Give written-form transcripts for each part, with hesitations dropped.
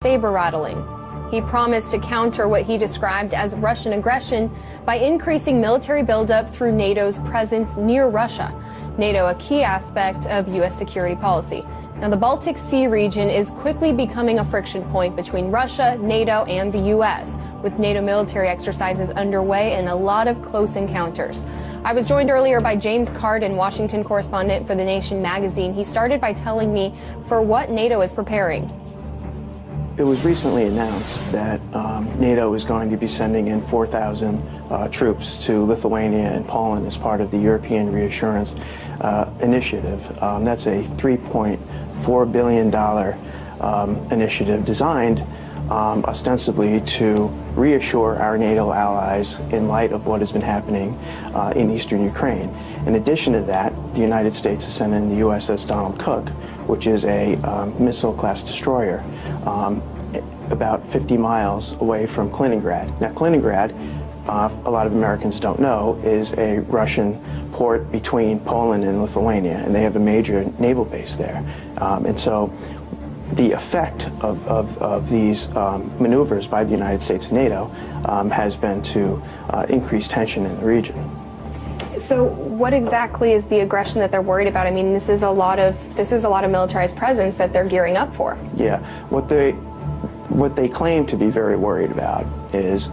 saber-rattling. He promised to counter what he described as Russian aggression by increasing military buildup through NATO's presence near Russia. NATO, a key aspect of U.S. security policy. Now, the Baltic Sea region is quickly becoming a friction point between Russia, NATO, and the U.S., with NATO military exercises underway and a lot of close encounters. I was joined earlier by James Carden, Washington correspondent for The Nation magazine. He started by telling me for what NATO is preparing. It was recently announced that NATO is going to be sending in 4,000 troops to Lithuania and Poland as part of the European Reassurance Initiative. That's a $3.4 billion initiative designed ostensibly to reassure our NATO allies in light of what has been happening in eastern Ukraine. In addition to that, the United States has sent in the USS Donald Cook, which is a missile-class destroyer about 50 miles away from Kaliningrad. Now, Kaliningrad, a lot of Americans don't know, is a Russian port between Poland and Lithuania, and they have a major naval base there. And so the effect of these maneuvers by the United States and NATO has been to increase tension in the region. So what exactly is the aggression that they're worried about? I mean, this is a lot of militarized presence that they're gearing up for. Yeah, what they claim to be very worried about is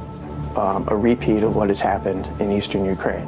a repeat of what has happened in eastern Ukraine.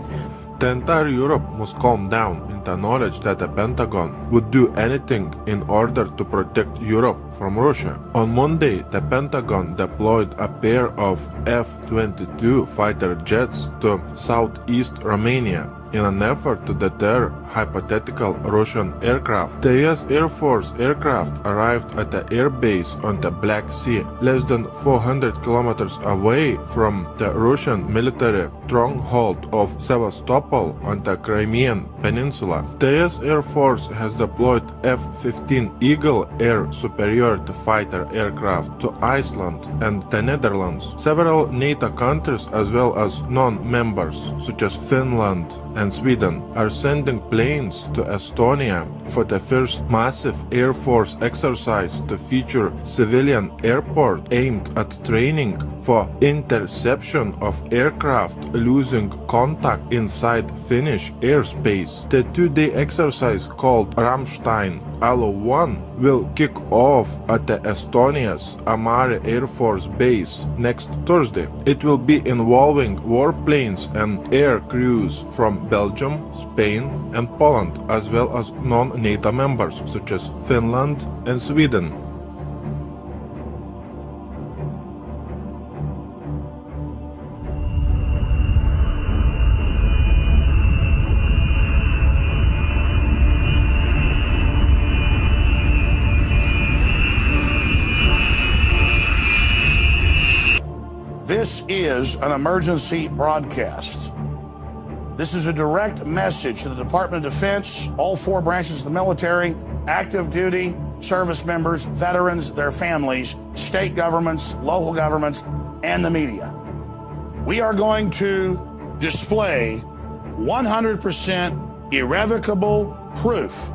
The entire Europe must calm down in the knowledge that the Pentagon would do anything in order to protect Europe from Russia. On Monday, the Pentagon deployed a pair of F-22 fighter jets to southeast Romania in an effort to deter hypothetical Russian aircraft. The US Air Force aircraft arrived at the airbase on the Black Sea, less than 400 kilometers away from the Russian military stronghold of Sevastopol on the Crimean Peninsula. The US Air Force has deployed F-15 Eagle air superiority fighter aircraft to Iceland and the Netherlands. Several NATO countries as well as non-members, such as Finland and Sweden, are sending planes to Estonia for the first massive Air Force exercise to feature civilian airport aimed at training for interception of aircraft losing contact inside Finnish airspace. The two-day exercise called Ramstein Alo-1 will kick off at the Estonia's Amari Air Force Base next Thursday. It will be involving warplanes and air crews from Belgium, Spain, and Poland, as well as non-NATO members such as Finland and Sweden. This is an emergency broadcast. This is a direct message to the Department of Defense, all four branches of the military, active duty, service members, veterans, their families, state governments, local governments, and the media. We are going to display 100% irrevocable proof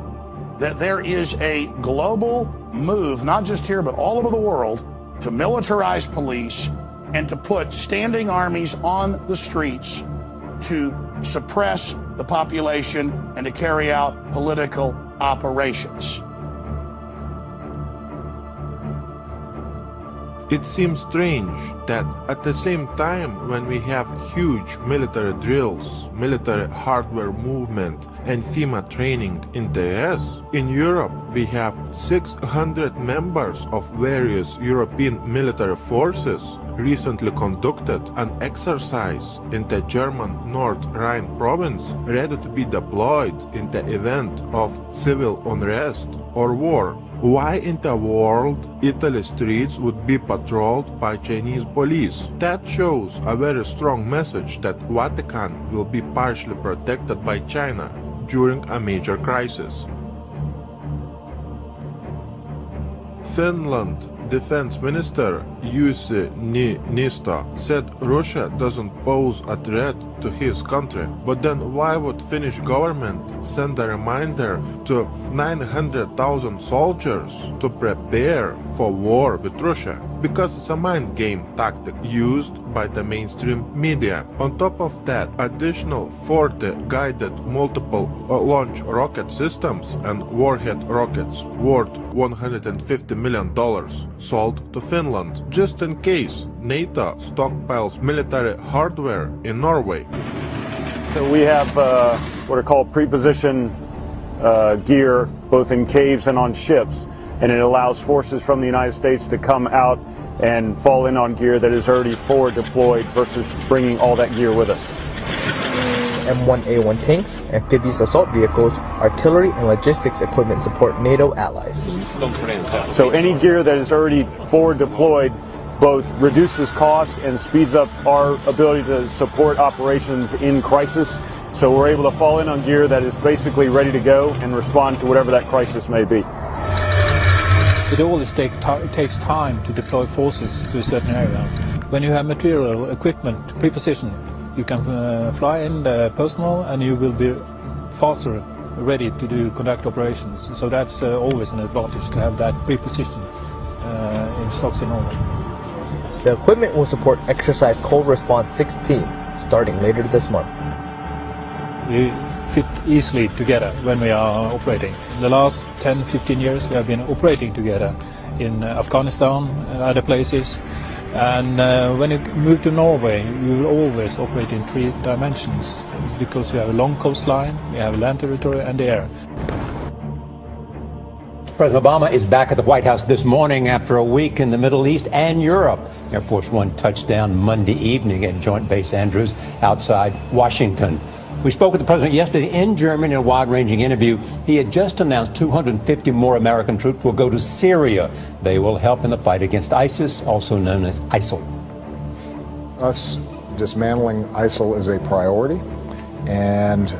that there is a global move, not just here, but all over the world, to militarize police and to put standing armies on the streets to suppress the population and to carry out political operations. It seems strange that at the same time when we have huge military drills, military hardware movement, and FEMA training in the US, in Europe we have 600 members of various European military forces recently conducted an exercise in the German North Rhine province ready to be deployed in the event of civil unrest or war. Why in the world Italy's streets would be patrolled by Chinese police? That shows a very strong message that Vatican will be partially protected by China during a major crisis. Finland Defense Minister Jussi Niinistö said Russia doesn't pose a threat to his country. But then why would Finnish government send a reminder to 900,000 soldiers to prepare for war with Russia? Because it's a mind game tactic used by the mainstream media. On top of that, additional 40 guided multiple launch rocket systems and warhead rockets worth $150 million sold to Finland, just in case NATO stockpiles military hardware in Norway. So we have what are called pre-position gear, both in caves and on ships, and it allows forces from the United States to come out and fall in on gear that is already forward deployed versus bringing all that gear with us. M1A1 tanks, amphibious assault vehicles, artillery, and logistics equipment support NATO allies. So any gear that is already forward deployed both reduces cost and speeds up our ability to support operations in crisis. So we're able to fall in on gear that is basically ready to go and respond to whatever that crisis may be. It always takes time to deploy forces to a certain area. When you have material, equipment, pre-position, you can fly in the personnel and you will be faster ready to conduct operations. So that's always an advantage to have that pre-position in stocks in Norway. The equipment will support Exercise Cold Response 16 starting later this month. We fit easily together when we are operating. The last 10-15 years we have been operating together in Afghanistan and other places. And when you move to Norway, you will always operate in 3 dimensions because we have a long coastline, we have land territory and the air. President Obama is back at the White House this morning after a week in the Middle East and Europe. Air Force One touched down Monday evening at Joint Base Andrews outside Washington. We spoke with the president yesterday in Germany in a wide-ranging interview. He had just announced 250 more American troops will go to Syria. They will help in the fight against ISIS, also known as ISIL. Us dismantling ISIL is a priority, and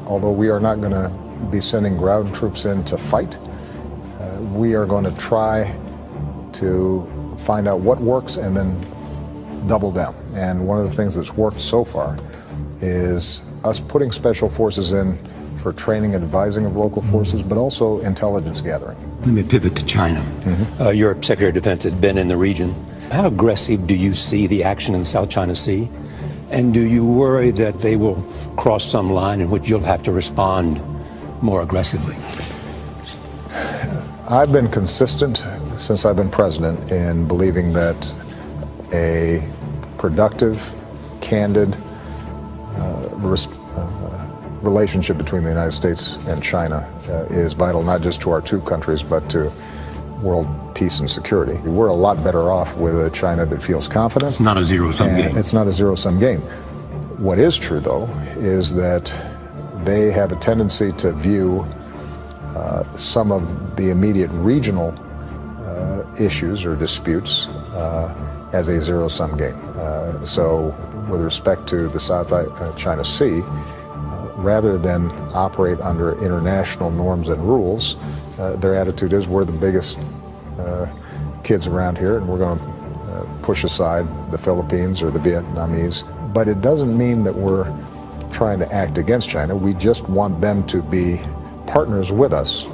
although we are not going to be sending ground troops in to fight, we are going to try to find out what works and then double down. And one of the things that's worked so far is us putting special forces in for training and advising of local forces, but also intelligence gathering. Let me pivot to China. Your Secretary of Defense has been in the region. How aggressive do you see the action in the South China Sea? And do you worry that they will cross some line in which you'll have to respond more aggressively? I've been consistent since I've been president in believing that a productive, candid relationship between the United States and China is vital, not just to our two countries, but to world peace and security. We're a lot better off with a China that feels confident. It's not a zero-sum game. It's not a zero-sum game. What is true, though, is that they have a tendency to view some of the immediate regional issues or disputes as a zero-sum game. So with respect to the South China Sea, rather than operate under international norms and rules, their attitude is we're the biggest kids around here and we're going to push aside the Philippines or the Vietnamese. But it doesn't mean that we're trying to act against China. We just want them to be partners with us,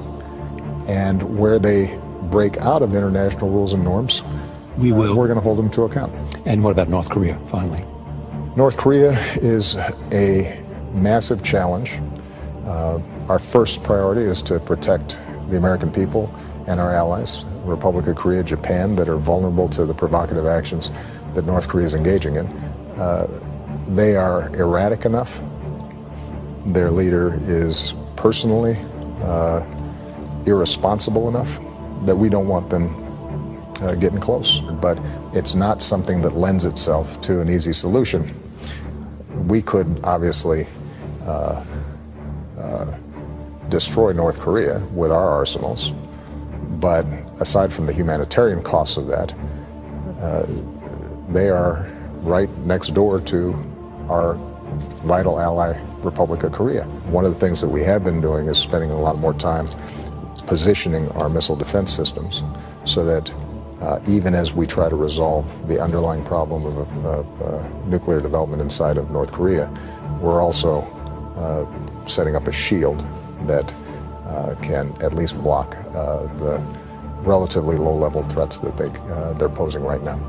and where they break out of international rules and norms, we're going to hold them to account. And what about North Korea, finally? North Korea is a massive challenge. Our first priority is to protect the American people and our allies, Republic of Korea, Japan, that are vulnerable to the provocative actions that North Korea is engaging in. They are erratic enough. Their leader is personally irresponsible enough that we don't want them getting close. But it's not something that lends itself to an easy solution. We could obviously destroy North Korea with our arsenals, but aside from the humanitarian costs of that, they are right next door to our vital ally, Republic of Korea. One of the things that we have been doing is spending a lot more time positioning our missile defense systems so that even as we try to resolve the underlying problem of nuclear development inside of North Korea, we're also setting up a shield that can at least block the relatively low-level threats that they're posing right now.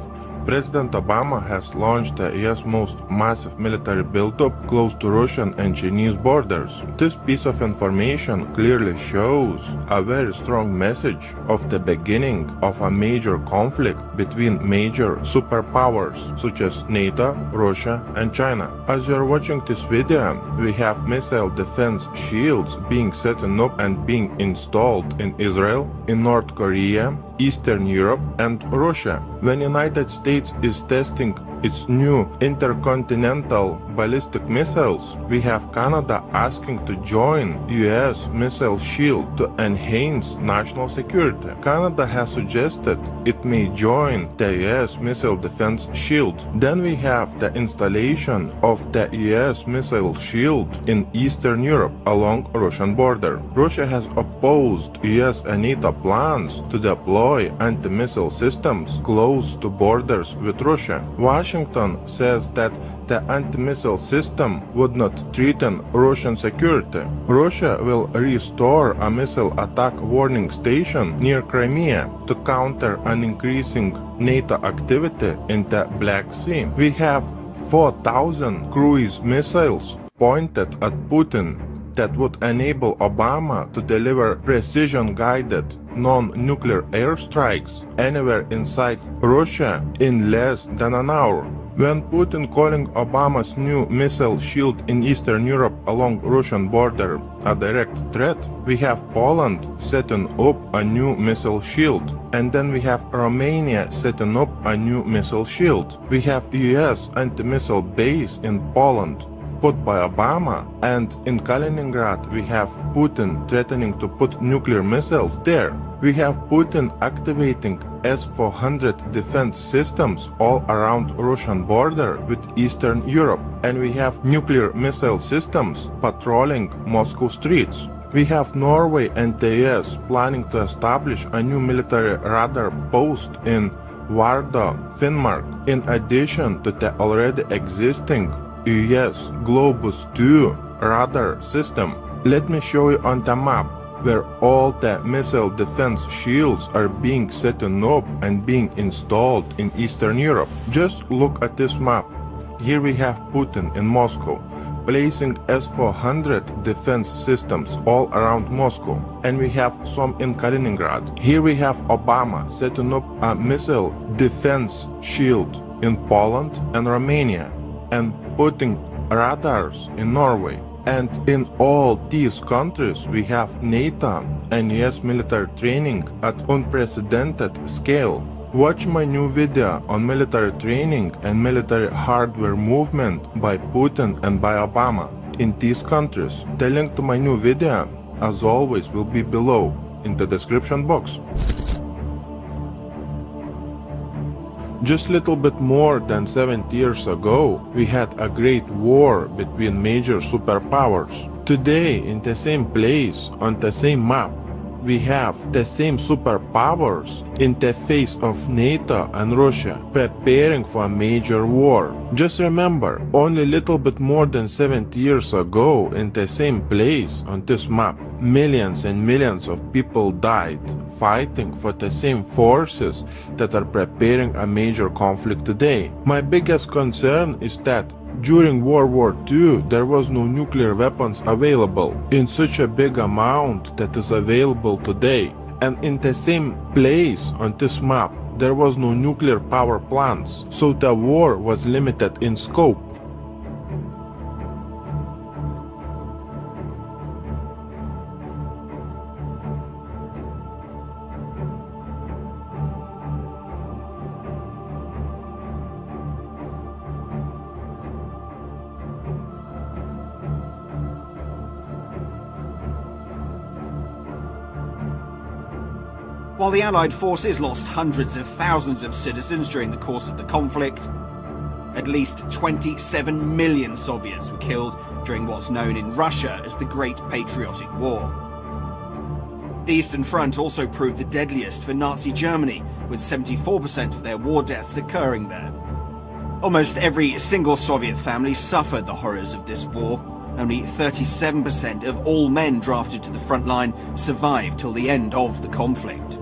President Obama has launched the U.S. most massive military buildup close to Russian and Chinese borders. This piece of information clearly shows a very strong message of the beginning of a major conflict between major superpowers such as NATO, Russia, and China. As you're watching this video, we have missile defense shields being set up and being installed in Israel, in North Korea, Eastern Europe, and Russia. When United States is testing its new intercontinental ballistic missiles, we have Canada asking to join US missile shield to enhance national security. Canada has suggested it may join the US missile defense shield. Then we have the installation of the US missile shield in Eastern Europe along Russian border. Russia has opposed US and NATO plans to deploy anti-missile systems close to borders with Russia. Washington says that the anti-missile system would not threaten Russian security. Russia will restore a missile attack warning station near Crimea to counter an increasing NATO activity in the Black Sea. We have 4,000 cruise missiles pointed at Putin that would enable Obama to deliver precision-guided non-nuclear airstrikes anywhere inside Russia in less than an hour. When Putin calling Obama's new missile shield in Eastern Europe along Russian border a direct threat, we have Poland setting up a new missile shield. And then we have Romania setting up a new missile shield. We have US anti-missile base in Poland put by Obama, and in Kaliningrad we have Putin threatening to put nuclear missiles there. We have Putin activating S-400 defense systems all around Russian border with Eastern Europe, and we have nuclear missile systems patrolling Moscow streets. We have Norway and the US planning to establish a new military radar post in Vardø, Finnmark, in addition to the already existing US Globus 2 radar system. Let me show you on the map where all the missile defense shields are being set up and being installed in Eastern Europe. Just look at this map. Here we have Putin in Moscow placing S-400 defense systems all around Moscow, and we have some in Kaliningrad. Here we have Obama setting up a missile defense shield in Poland and Romania, and putting radars in Norway. And in all these countries we have NATO and US military training at unprecedented scale. Watch my new video on military training and military hardware movement by Putin and by Obama in these countries. The link to my new video, as always, will be below in the description box. Just a little bit more than 70 years ago, we had a great war between major superpowers. Today, in the same place, on the same map, we have the same superpowers in the face of NATO and Russia preparing for a major war. Just remember, only a little bit more than 70 years ago, in the same place on this map, millions and millions of people died fighting for the same forces that are preparing a major conflict today. My biggest concern is that during World War II, there was no nuclear weapons available in such a big amount that is available today. And in the same place on this map, there was no nuclear power plants, so the war was limited in scope. While the Allied forces lost hundreds of thousands of citizens during the course of the conflict, at least 27 million Soviets were killed during what's known in Russia as the Great Patriotic War. The Eastern Front also proved the deadliest for Nazi Germany, with 74% of their war deaths occurring there. Almost every single Soviet family suffered the horrors of this war. Only 37% of all men drafted to the front line survived till the end of the conflict.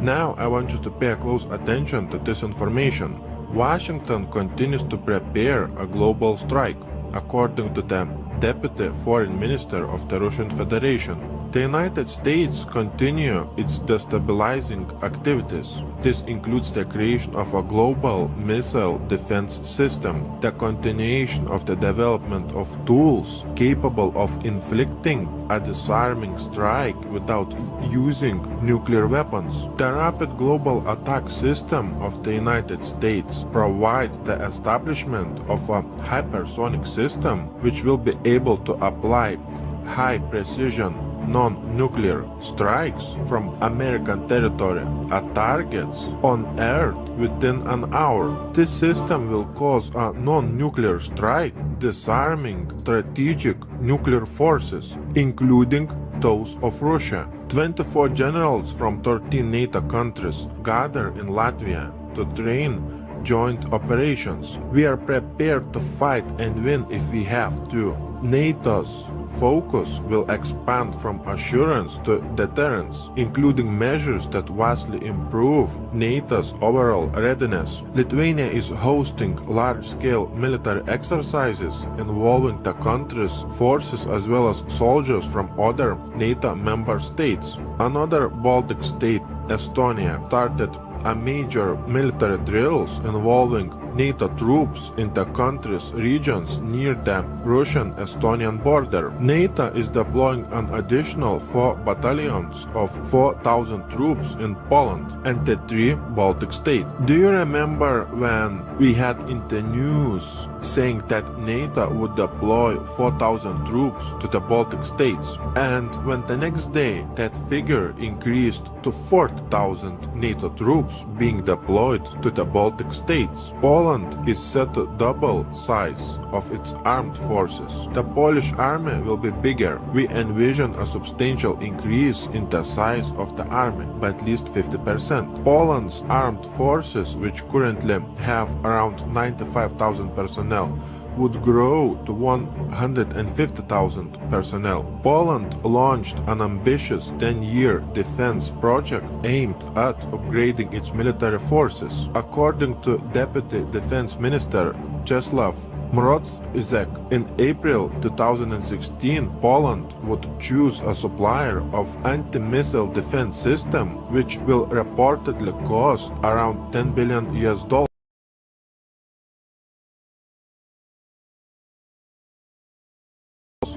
Now I want you to pay close attention to this information. Washington continues to prepare a global strike, according to the Deputy Foreign Minister of the Russian Federation. The United States continue its destabilizing activities. This includes the creation of a global missile defense system, the continuation of the development of tools capable of inflicting a disarming strike without using nuclear weapons. The Rapid Global Attack System of the United States provides the establishment of a hypersonic system which will be able to apply high-precision non-nuclear strikes from American territory at targets on Earth within an hour. This system will cause a non-nuclear strike, disarming strategic nuclear forces, including those of Russia. 24 generals from 13 NATO countries gather in Latvia to train joint operations. We are prepared to fight and win if we have to. NATO's focus will expand from assurance to deterrence, including measures that vastly improve NATO's overall readiness. Lithuania is hosting large-scale military exercises involving the country's forces as well as soldiers from other NATO member states. Another Baltic state, Estonia, started a major military drills involving NATO troops in the country's regions near the Russian-Estonian border. NATO is deploying an additional 4 battalions of 4,000 troops in Poland and the 3 Baltic states. Do you remember when we had in the news saying that NATO would deploy 4,000 troops to the Baltic states? And when the next day that figure increased to 40,000 NATO troops being deployed to the Baltic states. Poland is set to double size of its armed forces. The Polish army will be bigger. We envision a substantial increase in the size of the army by at least 50%. Poland's armed forces, which currently have around 95,000 personnel, would grow to 150,000 personnel. Poland launched an ambitious 10-year defense project aimed at upgrading its military forces. According to Deputy Defense Minister Czesław Mroczek, in April 2016, Poland would choose a supplier of anti-missile defense system, which will reportedly cost around $10 billion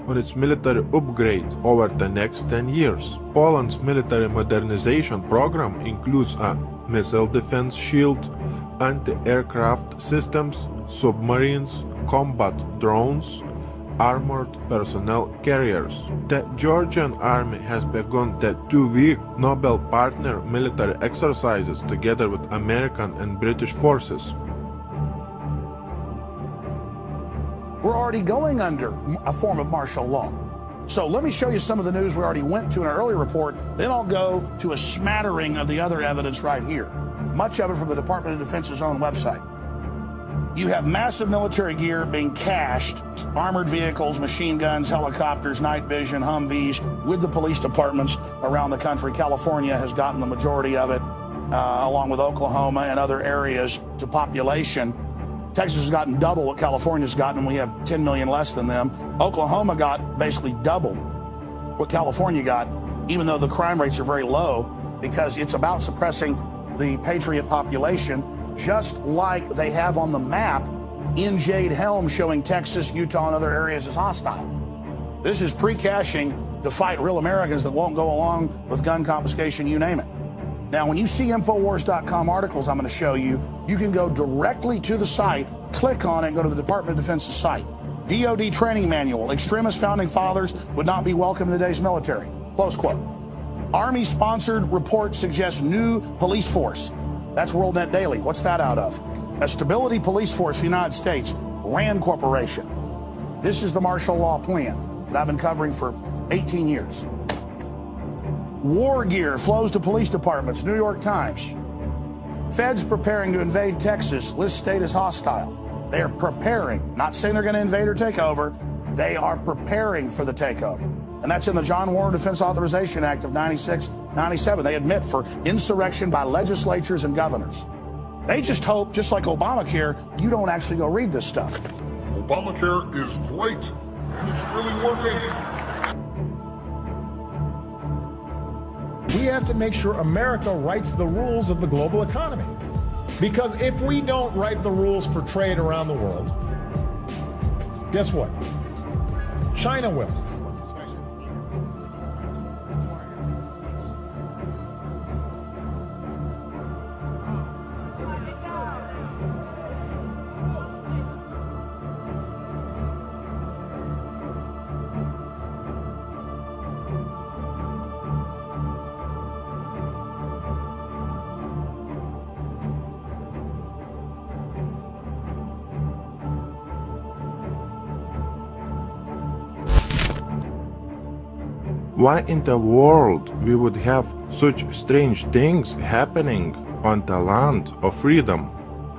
on its military upgrade over the next 10 years. Poland's military modernization program includes a missile defense shield, anti-aircraft systems, submarines, combat drones, armored personnel carriers. The Georgian army has begun the 2-week Nobel partner military exercises together with American and British forces. We're already going under a form of martial law. So let me show you some of the news we already went to in our earlier report. Then I'll go to a smattering of the other evidence right here. Much of it from the Department of Defense's own website. You have massive military gear being cached, armored vehicles, machine guns, helicopters, night vision, Humvees, with the police departments around the country. California has gotten the majority of it, along with Oklahoma and other areas to population. Texas has gotten double what California's gotten, and we have 10 million less than them. Oklahoma got basically double what California got, even though the crime rates are very low, because it's about suppressing the patriot population, just like they have on the map in Jade Helm showing Texas, Utah, and other areas as hostile. This is pre-caching to fight real Americans that won't go along with gun confiscation, you name it. Now, when you see Infowars.com articles I'm going to show you, you can go directly to the site, click on it, and go to the Department of Defense's site. DoD training manual, extremist founding fathers would not be welcome in today's military. Close quote. Army-sponsored report suggests new police force. That's WorldNet Daily. What's that out of? A stability police force for the United States, RAND Corporation. This is the martial law plan. that I've been covering for 18 years. War gear flows to police departments, New York Times. Feds preparing to invade Texas, list state as hostile. They are preparing, not saying they're going to invade or take over. They are preparing for the takeover. And that's in the John Warren Defense Authorization Act of 96, 97. They admit for insurrection by legislatures and governors. They just hope, just like Obamacare, you don't actually go read this stuff. Obamacare is great, and it's really working. We have to make sure America writes the rules of the global economy. Because if we don't write the rules for trade around the world, guess what? China will. Why in the world we would have such strange things happening on the land of freedom?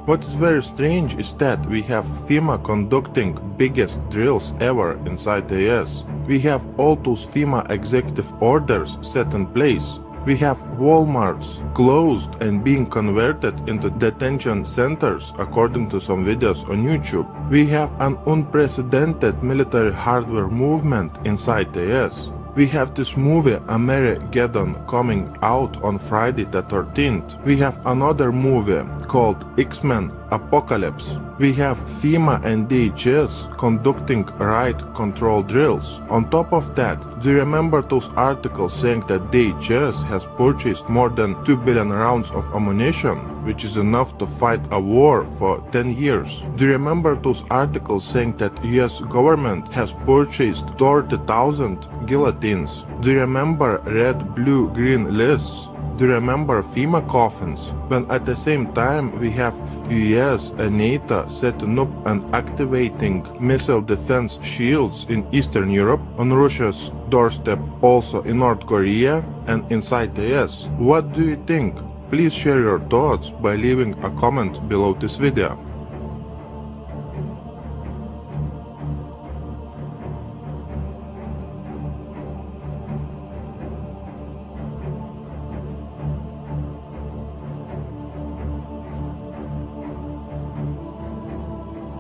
What is very strange is that we have FEMA conducting biggest drills ever inside the US. We have all those FEMA executive orders set in place. We have Walmarts closed and being converted into detention centers according to some videos on YouTube. We have an unprecedented military hardware movement inside the US. We have this movie Armageddon coming out on Friday the 13th. We have another movie called X-Men Apocalypse. We have FEMA and DHS conducting riot control drills. On top of that, do you remember those articles saying that DHS has purchased more than 2 billion rounds of ammunition, which is enough to fight a war for 10 years? Do you remember those articles saying that US government has purchased 30,000 guillotines? Do you remember red, blue, green lists? Do you remember FEMA coffins? When at the same time we have US and NATO setting up and activating missile defense shields in Eastern Europe, on Russia's doorstep, also in North Korea and inside the US. What do you think? Please share your thoughts by leaving a comment below this video.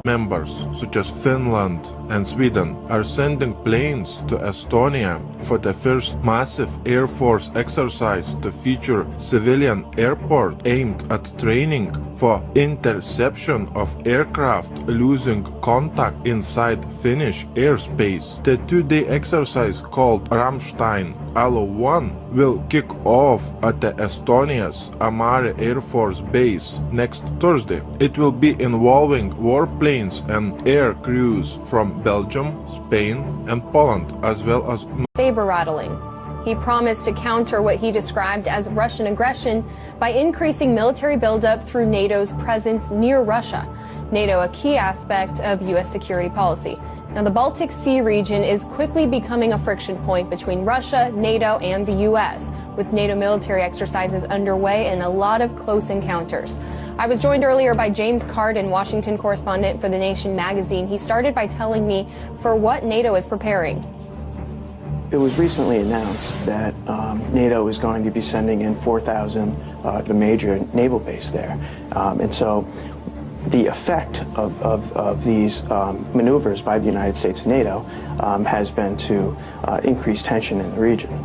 Members such as Finland and Sweden are sending planes to Estonia for the first massive Air Force exercise to feature civilian airport aimed at training for interception of aircraft losing contact inside Finnish airspace. The two-day exercise called Ramstein Alo-1 will kick off at the Estonia's Amare Air Force Base next Thursday. It will be involving warplanes and air crews from Belgium, Spain and Poland, as well as saber rattling. He promised to counter what he described as Russian aggression by increasing military buildup through NATO's presence near Russia. NATO, a key aspect of U.S. security policy. Now, the Baltic Sea region is quickly becoming a friction point between Russia, NATO, and the U.S., with NATO military exercises underway and a lot of close encounters. I was joined earlier by James Carden, Washington correspondent for The Nation magazine. He started by telling me for what NATO is preparing. It was recently announced that NATO is going to be sending in 4,000 the major naval base there. And so the effect of these maneuvers by the United States and NATO has been to increase tension in the region.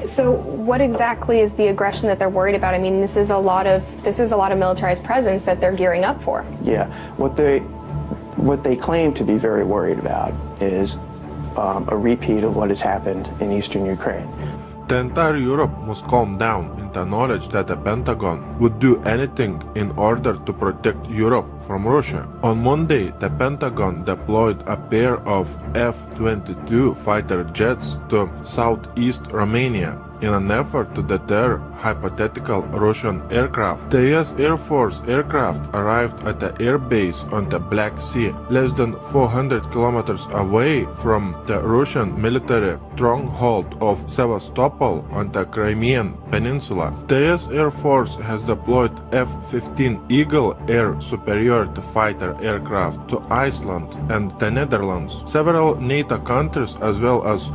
So what exactly is the aggression that they're worried about? I mean, this is a lot of militarized presence that they're gearing up for. Yeah, what they claim to be very worried about is a repeat of what has happened in eastern Ukraine. The entire Europe must calm down in the knowledge that the Pentagon would do anything in order to protect Europe from Russia. On Monday, the Pentagon deployed a pair of F-22 fighter jets to southeast Romania. in an effort to deter hypothetical Russian aircraft. The US Air Force aircraft arrived at the air base on the Black Sea, less than 400 kilometers away from the Russian military stronghold of Sevastopol on the Crimean Peninsula. The US Air Force has deployed F-15 Eagle air superiority fighter aircraft to Iceland and the Netherlands. Several NATO countries as well as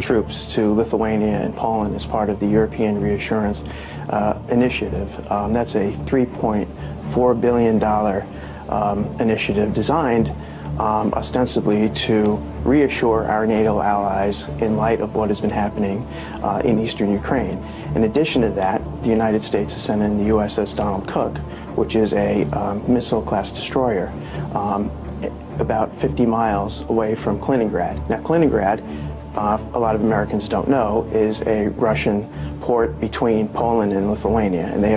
troops to Lithuania and Poland as part of the European Reassurance Initiative. That's a $3.4 billion initiative designed ostensibly to reassure our NATO allies in light of what has been happening in eastern Ukraine. In addition to that, the United States is sending the USS Donald Cook, which is a missile-class destroyer, about 50 miles away from Kaliningrad. Now, Kaliningrad, a lot of Americans don't know, is a Russian port between Poland and Lithuania, and they have